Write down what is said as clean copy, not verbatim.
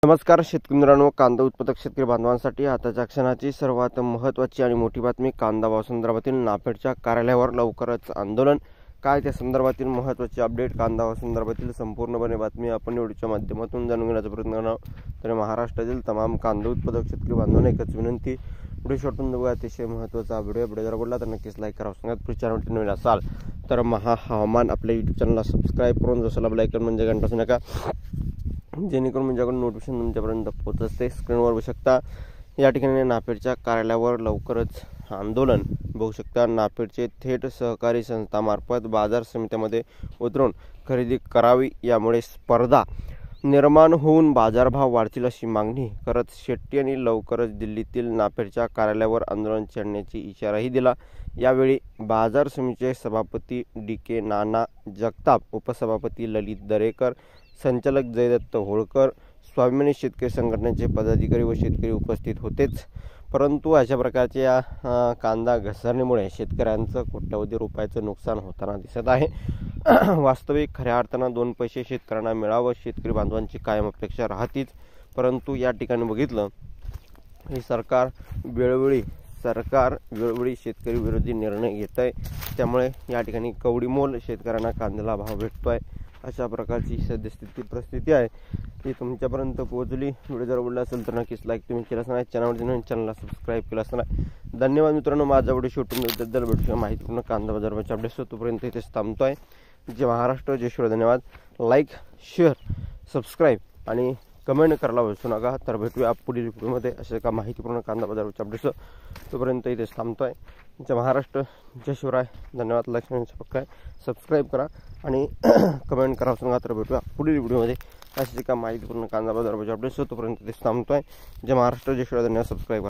नमस्कार शेतकरी मित्रांनो, कांदा उत्पादक शेतकरी बांधवांसाठी आताच्या क्षणाची सर्वात महत्त्वाची आणि मोठी बातमी. कांदा भाव संदर्भातील नाफेडच्या कार्यालयावर लवकरच आंदोलन. काय त्या संदर्भातील महत्त्वाची अपडेट, कांदा भाव संदर्भातील संपूर्णपणे बातमी आपण व्हिडिओच्या माध्यमातून जाणून घेण्याचा प्रयत्न करणार. तर महाराष्ट्रातील तमाम कांदा उत्पादक शेतकरी बांधवांना एकच विनंती, व्हिडिओ शॉर्टून बघा. अतिशय महत्त्वाचा व्हिडिओ. जर आवडला तर नक्कीच लाईक करा. सांगत चॅनलवरती नवीन असाल तर हवामान आपल्या यूट्यूब चॅनलला सबस्क्राईब करून जसं लाईक करून म्हणजे घंटा असू नका, जेणेकरून माझ्याकडून नोटिफिकेशन तुमच्यापर्यंत पोहोचत असते. स्क्रीनवर बघू शकता या ठिकाणी नाफेडच्या कार्यालयावर लवकरच आंदोलन. बघू शकता नाफेडचे थेट सहकारी संस्थांमार्फत बाजार समित्यामध्ये उतरून खरेदी करावी, यामुळे स्पर्धा निर्माण होऊन बाजारभाव वाढतील अशी मागणी करत शेट्टी यांनी लवकरच दिल्लीतील नाफेडच्या कार्यालयावर आंदोलन छेडण्याची इशाराही दिला. यावेळी बाजार समितीचे सभापती DK नाना जगताप, उपसभापती ललित दरेकर, संचालक जयदत्त होळकर, स्वाभिमानी शेतकरी संघटनेचे पदाधिकारी व शेतकरी उपस्थित होतेच. परंतु अशा प्रकारच्या कांदा घसरणीमुळे शेतकऱ्यांचं कोट्यवधी रुपयाचं नुकसान होताना दिसत आहे. वास्तविक खऱ्या अर्थानं 2 पैसे शेतकऱ्यांना मिळावं, शेतकरी बांधवांची कायम अपेक्षा राहतीच. परंतु या ठिकाणी बघितलं हे सरकार वेळोवेळी शेतकरी विरोधी निर्णय घेत आहे. त्यामुळे या ठिकाणी कवडीमोल शेतकऱ्यांना कांद्याला भाव भेटतोय. अशा प्रकारची परिस्थिती आहे ती तुमच्यापर्यंत पोहोचली. व्हिडिओ जर आवडला असेल तर नक्कीच लाईक तुम्ही केला असणार, चॅनलला सबस्क्राईब केला असणार. धन्यवाद मित्रांनो. माझा व्हिडिओ शूटिंगबद्दल भेटूया माहितीपूर्ण कांदा बाजाराचे अपडेट्स तोपर्यंत इथेच थांबतोय. जय महाराष्ट्र, जय शिवराय. धन्यवाद. लाईक, शेअर, सबस्क्राईब आणि कमेंट करायला विसरू नका. तर भेटूया पुढील व्हिडिओमध्ये असे का माहितीपूर्ण कांदा बाजाराचे अपडेट्स तोपर्यंत इथेच थांबतोय. जय महाराष्ट्र, जय शिवराय. धन्यवाद. लाईक, सबस्क्राईब करा आणि कमेंट करा विसरू नका. तर भेटूया पुढील व्हिडिओमध्ये असे का माहितीपूर्ण कांदा बाजाराचे अपडेट्स तोपर्यंत इथेच थांबतोय. जय महाराष्ट्र, जय शिवराय. धन्यवाद. सबस्क्राईब करा.